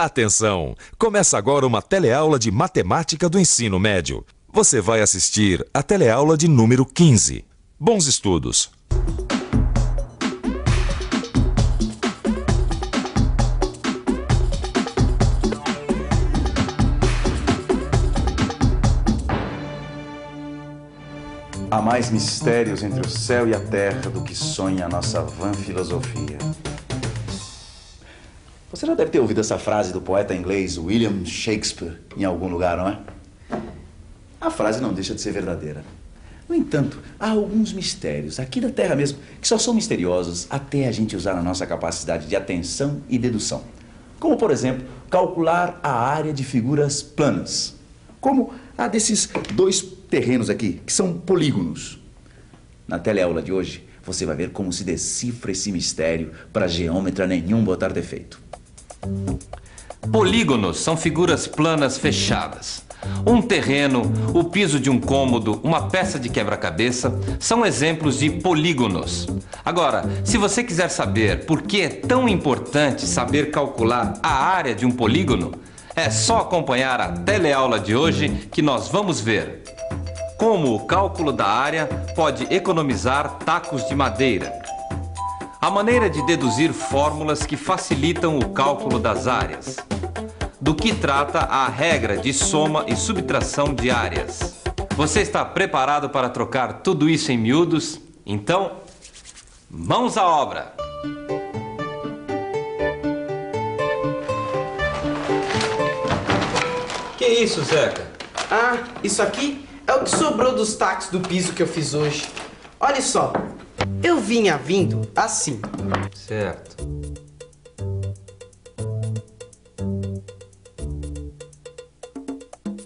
Atenção! Começa agora uma teleaula de matemática do ensino médio. Você vai assistir a teleaula de número 15. Bons estudos! Há mais mistérios entre o céu e a terra do que sonha a nossa vã filosofia. Você já deve ter ouvido essa frase do poeta inglês William Shakespeare em algum lugar, não é? A frase não deixa de ser verdadeira. No entanto, há alguns mistérios, aqui da Terra mesmo, que só são misteriosos até a gente usar a nossa capacidade de atenção e dedução. Como, por exemplo, calcular a área de figuras planas. Como a desses dois terrenos aqui, que são polígonos. Na teleaula de hoje, você vai ver como se decifra esse mistério para geômetra nenhum botar defeito. Polígonos são figuras planas fechadas. Um terreno, o piso de um cômodo, uma peça de quebra-cabeça são exemplos de polígonos. Agora, se você quiser saber por que é tão importante saber calcular a área de um polígono, é só acompanhar a teleaula de hoje que nós vamos ver como o cálculo da área pode economizar tacos de madeira. A maneira de deduzir fórmulas que facilitam o cálculo das áreas. Do que trata a regra de soma e subtração de áreas. Você está preparado para trocar tudo isso em miúdos? Então, mãos à obra! Que isso, Zeca? Ah, isso aqui é o que sobrou dos tacos do piso que eu fiz hoje. Olha só, eu vinha vindo assim. Certo.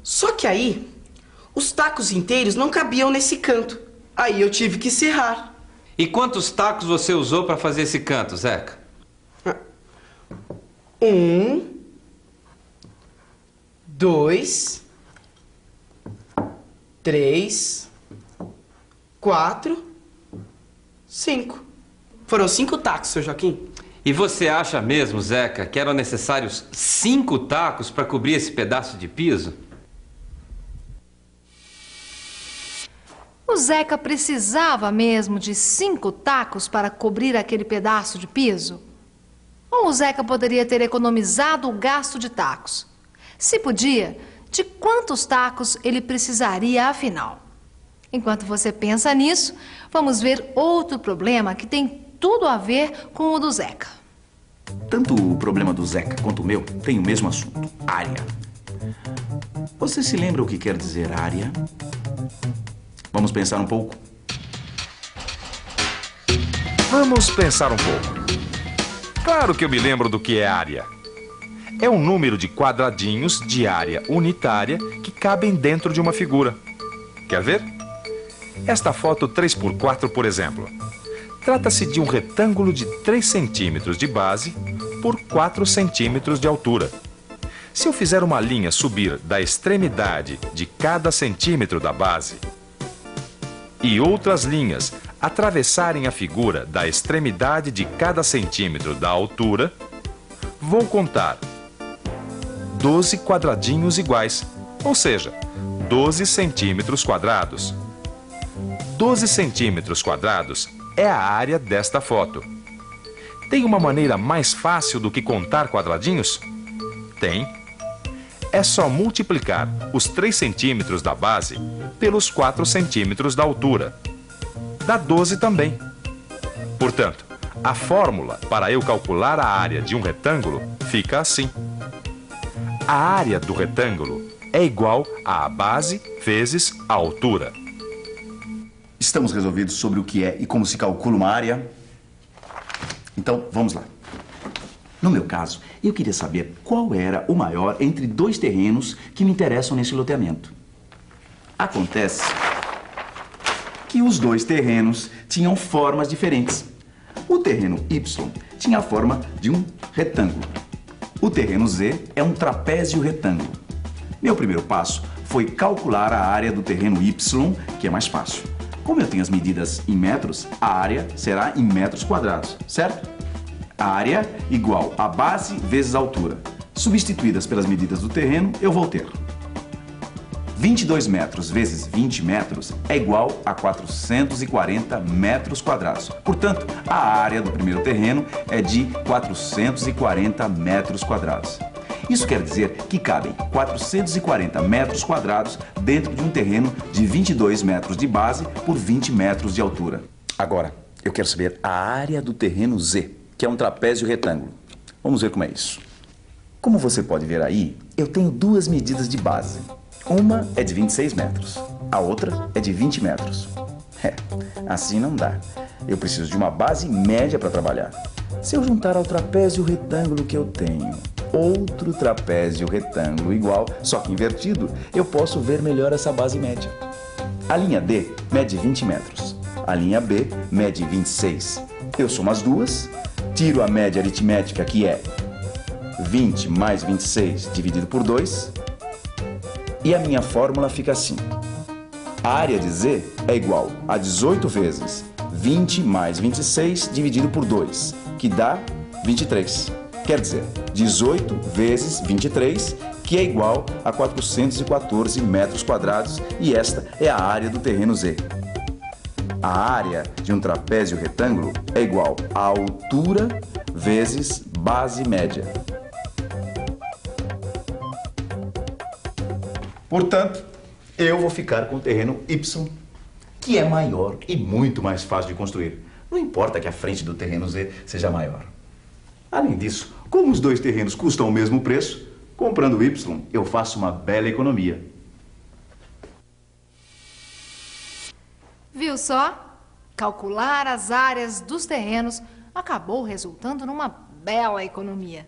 Só que aí, os tacos inteiros não cabiam nesse canto. Aí eu tive que serrar. E quantos tacos você usou para fazer esse canto, Zeca? 1, 2, 3, 4, 5. Foram 5 tacos, seu Joaquim. E você acha mesmo, Zeca, que eram necessários 5 tacos para cobrir esse pedaço de piso? O Zeca precisava mesmo de 5 tacos para cobrir aquele pedaço de piso? Ou o Zeca poderia ter economizado o gasto de tacos? Se podia, de quantos tacos ele precisaria afinal? Enquanto você pensa nisso, vamos ver outro problema que tem tudo a ver com o do Zeca. Tanto o problema do Zeca quanto o meu tem o mesmo assunto, área. Você se lembra o que quer dizer área? Vamos pensar um pouco? Vamos pensar um pouco. Claro que eu me lembro do que é área. É um número de quadradinhos de área unitária que cabem dentro de uma figura. Quer ver? Esta foto 3x4, por exemplo. Trata-se de um retângulo de 3 centímetros de base por 4 centímetros de altura. Se eu fizer uma linha subir da extremidade de cada centímetro da base e outras linhas atravessarem a figura da extremidade de cada centímetro da altura, vou contar 12 quadradinhos iguais, ou seja, 12 centímetros quadrados. 12 centímetros quadrados é a área desta foto. Tem uma maneira mais fácil do que contar quadradinhos? Tem. É só multiplicar os 3 centímetros da base pelos 4 centímetros da altura. Dá 12 também. Portanto, a fórmula para eu calcular a área de um retângulo fica assim. A área do retângulo é igual à base vezes a altura. Estamos resolvidos sobre o que é e como se calcula uma área? Então, vamos lá. No meu caso, eu queria saber qual era o maior entre 2 terrenos que me interessam nesse loteamento. Acontece que os 2 terrenos tinham formas diferentes. O terreno Y tinha a forma de um retângulo. O terreno Z é um trapézio retângulo. Meu primeiro passo foi calcular a área do terreno Y, que é mais fácil. Como eu tenho as medidas em metros, a área será em metros quadrados, certo? A área igual a base vezes a altura. Substituídas pelas medidas do terreno, eu vou ter 22 metros vezes 20 metros é igual a 440 metros quadrados. Portanto, a área do primeiro terreno é de 440 metros quadrados. Isso quer dizer que cabem 440 metros quadrados dentro de um terreno de 22 metros de base por 20 metros de altura. Agora, eu quero saber a área do terreno Z, que é um trapézio retângulo. Vamos ver como é isso. Como você pode ver aí, eu tenho duas medidas de base. Uma é de 26 metros, a outra é de 20 metros. Assim não dá. Eu preciso de uma base média para trabalhar. Se eu juntar ao trapézio retângulo que eu tenho outro trapézio retângulo igual, só que invertido, eu posso ver melhor essa base média. A linha D mede 20 metros, a linha B mede 26. Eu somo as duas, tiro a média aritmética, que é 20 mais 26 dividido por 2, e a minha fórmula fica assim. A área de Z é igual a 18 vezes 20 mais 26 dividido por 2, que dá 23. Quer dizer, 18 vezes 23, que é igual a 414 metros quadrados, e esta é a área do terreno Z. A área de um trapézio retângulo é igual a altura vezes base média. Portanto, eu vou ficar com o terreno Y, que é maior e muito mais fácil de construir. Não importa que a frente do terreno Z seja maior. Além disso, como os dois terrenos custam o mesmo preço, comprando o Y, eu faço uma bela economia. Viu só? Calcular as áreas dos terrenos acabou resultando numa bela economia.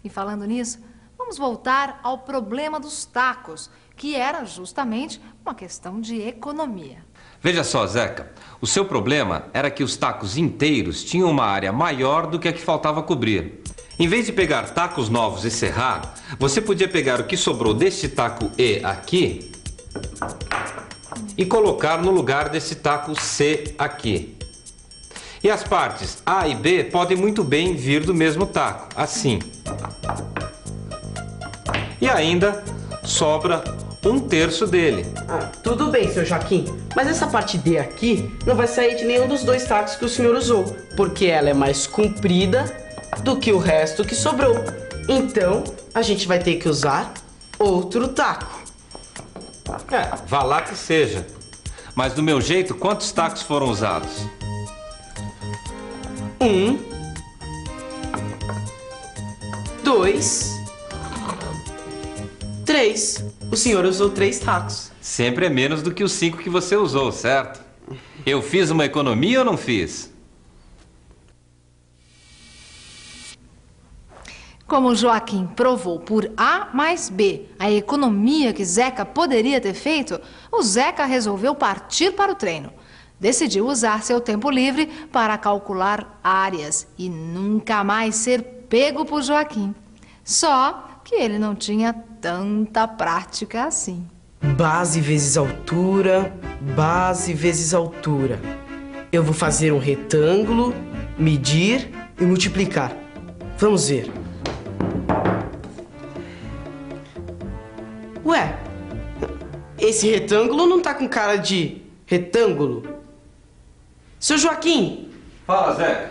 E falando nisso, vamos voltar ao problema dos tacos, que era justamente uma questão de economia. Veja só, Zeca, o seu problema era que os tacos inteiros tinham uma área maior do que a que faltava cobrir. Em vez de pegar tacos novos e serrar, você podia pegar o que sobrou deste taco E aqui e colocar no lugar desse taco C aqui. E as partes A e B podem muito bem vir do mesmo taco, assim. E ainda sobra 1/3 dele. Tudo bem, seu Joaquim, mas essa parte D aqui não vai sair de nenhum dos dois tacos que o senhor usou, porque ela é mais comprida do que o resto que sobrou. Então, a gente vai ter que usar outro taco. Vá lá que seja. Mas do meu jeito, quantos tacos foram usados? 1, 2, 3. O senhor usou 3 tacos. Sempre é menos do que os 5 que você usou, certo? Eu fiz uma economia ou não fiz? Como Joaquim provou por A mais B a economia que Zeca poderia ter feito, o Zeca resolveu partir para o treino. Decidiu usar seu tempo livre para calcular áreas e nunca mais ser pego por Joaquim. Só que ele não tinha tanta prática assim. Base vezes altura, base vezes altura. Eu vou fazer um retângulo, medir e multiplicar. Vamos ver. Ué, esse retângulo não tá com cara de retângulo? Seu Joaquim! Fala, Zeca.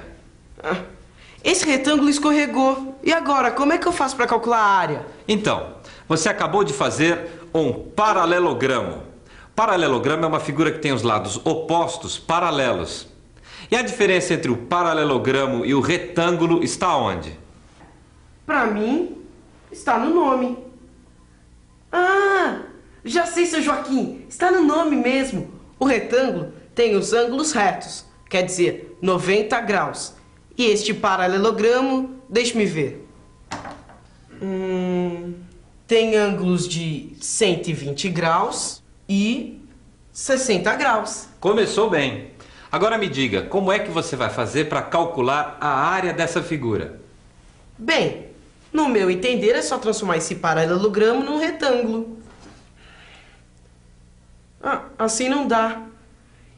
Esse retângulo escorregou. E agora, como é que eu faço para calcular a área? Então, você acabou de fazer um paralelogramo. Paralelogramo é uma figura que tem os lados opostos paralelos. E a diferença entre o paralelogramo e o retângulo está onde? Para mim, está no nome. Ah, já sei, seu Joaquim. Está no nome mesmo. O retângulo tem os ângulos retos, quer dizer, 90 graus. E este paralelogramo, deixe-me ver. Tem ângulos de 120 graus e 60 graus. Começou bem. Agora me diga, como é que você vai fazer para calcular a área dessa figura? Bem, no meu entender, é só transformar esse paralelogramo num retângulo. Assim não dá.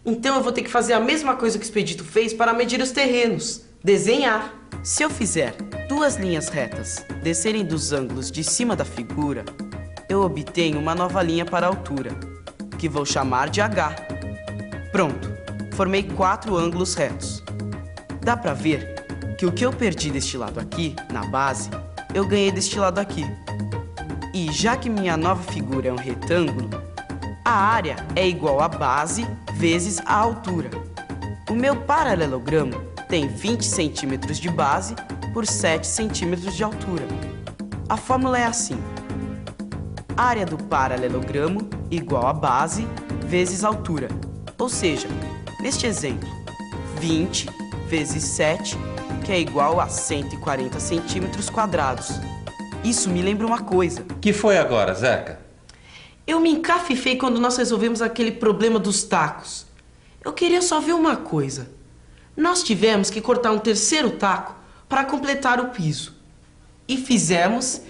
Então eu vou ter que fazer a mesma coisa que o Expedito fez para medir os terrenos. Desenhar. Se eu fizer duas linhas retas descerem dos ângulos de cima da figura, eu obtenho uma nova linha para a altura, que vou chamar de H. Pronto, formei 4 ângulos retos. Dá pra ver que o que eu perdi deste lado aqui, na base, eu ganhei deste lado aqui. E já que minha nova figura é um retângulo, a área é igual a base vezes a altura. O meu paralelogramo tem 20 centímetros de base por 7 centímetros de altura. A fórmula é assim: área do paralelogramo igual a base vezes altura. Ou seja, neste exemplo, 20 vezes 7, que é igual a 140 centímetros quadrados. Isso me lembra uma coisa. Que foi agora, Zeca? Eu me encafifei quando nós resolvemos aquele problema dos tacos. Eu queria só ver uma coisa. Nós tivemos que cortar um terceiro taco para completar o piso. E fizemos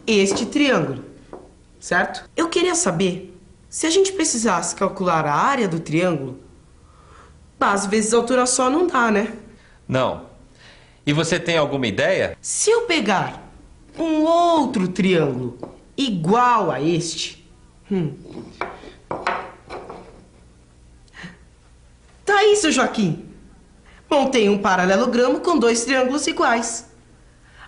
este triângulo, certo? Eu queria saber se a gente precisasse calcular a área do triângulo. Base vezes altura só não dá, né? Não. E você tem alguma ideia? Se eu pegar um outro triângulo igual a este... Tá aí, seu Joaquim. Montei um paralelogramo com 2 triângulos iguais.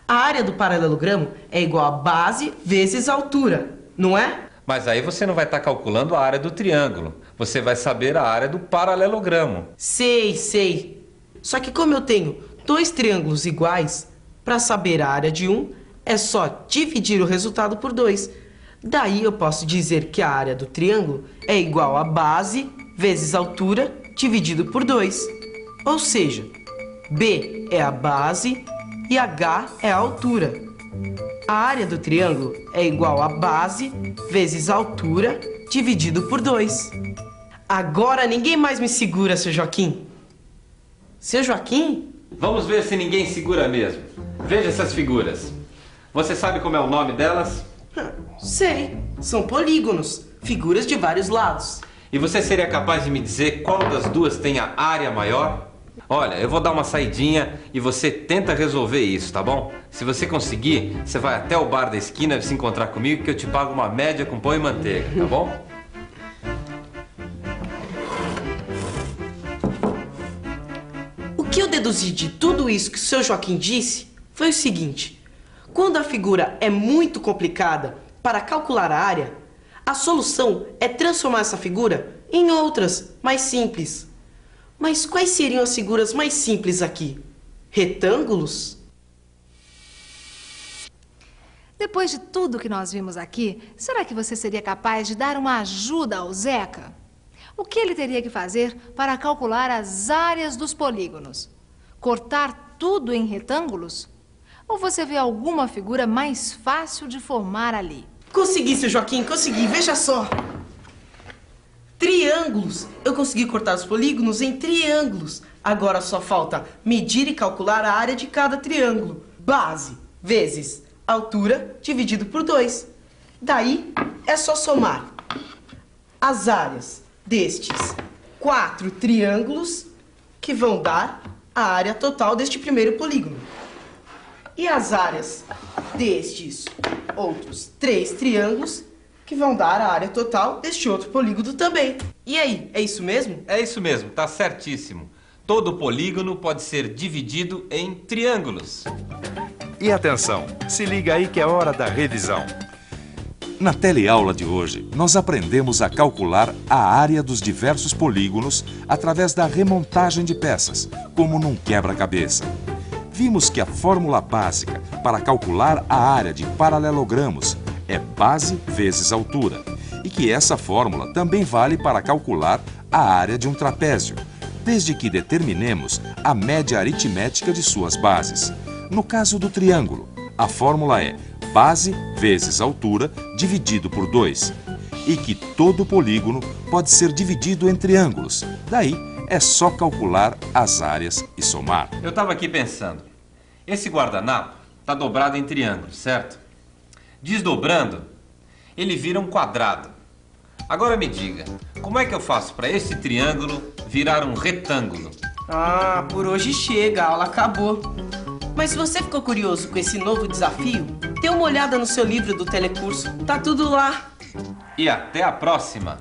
A área do paralelogramo é igual a base vezes altura, não é? Mas aí você não vai estar calculando a área do triângulo. Você vai saber a área do paralelogramo. Sei. Só que como eu tenho 2 triângulos iguais, para saber a área de um, é só dividir o resultado por 2. Daí eu posso dizer que a área do triângulo é igual a base vezes altura dividido por 2. Ou seja, B é a base e H é a altura. A área do triângulo é igual a base vezes altura dividido por 2. Agora ninguém mais me segura, seu Joaquim. Seu Joaquim? Vamos ver se ninguém segura mesmo. Veja essas figuras. Você sabe como é o nome delas? Sei. São polígonos, figuras de vários lados. E você seria capaz de me dizer qual das duas tem a área maior? Olha, eu vou dar uma saidinha e você tenta resolver isso, tá bom? Se você conseguir, você vai até o bar da esquina se encontrar comigo que eu te pago uma média com pão e manteiga, tá bom? O que eu deduzi de tudo isso que o seu Joaquim disse foi o seguinte: quando a figura é muito complicada para calcular a área, a solução é transformar essa figura em outras, mais simples. Mas quais seriam as figuras mais simples aqui? Retângulos? Depois de tudo que nós vimos aqui, será que você seria capaz de dar uma ajuda ao Zeca? O que ele teria que fazer para calcular as áreas dos polígonos? Cortar tudo em retângulos? Ou você vê alguma figura mais fácil de formar ali? Consegui, seu Joaquim, consegui. Veja só. Triângulos. Eu consegui cortar os polígonos em triângulos. Agora só falta medir e calcular a área de cada triângulo. Base vezes altura dividido por 2. Daí é só somar as áreas destes 4 triângulos, que vão dar a área total deste primeiro polígono. E as áreas destes outros 3 triângulos, que vão dar a área total deste outro polígono também. E aí, é isso mesmo? É isso mesmo, tá certíssimo. Todo polígono pode ser dividido em triângulos. E atenção, se liga aí que é hora da revisão. Na teleaula de hoje, nós aprendemos a calcular a área dos diversos polígonos através da remontagem de peças, como num quebra-cabeça. Vimos que a fórmula básica para calcular a área de paralelogramos é base vezes altura, e que essa fórmula também vale para calcular a área de um trapézio, desde que determinemos a média aritmética de suas bases. No caso do triângulo, a fórmula é base vezes altura dividido por 2, e que todo polígono pode ser dividido em triângulos. Daí é só calcular as áreas e somar. Eu estava aqui pensando, esse guardanapo está dobrado em triângulo, certo? Desdobrando, ele vira um quadrado. Agora me diga, como é que eu faço para esse triângulo virar um retângulo? Ah, por hoje chega, a aula acabou. Mas se você ficou curioso com esse novo desafio, dê uma olhada no seu livro do telecurso. Tá tudo lá. E até a próxima!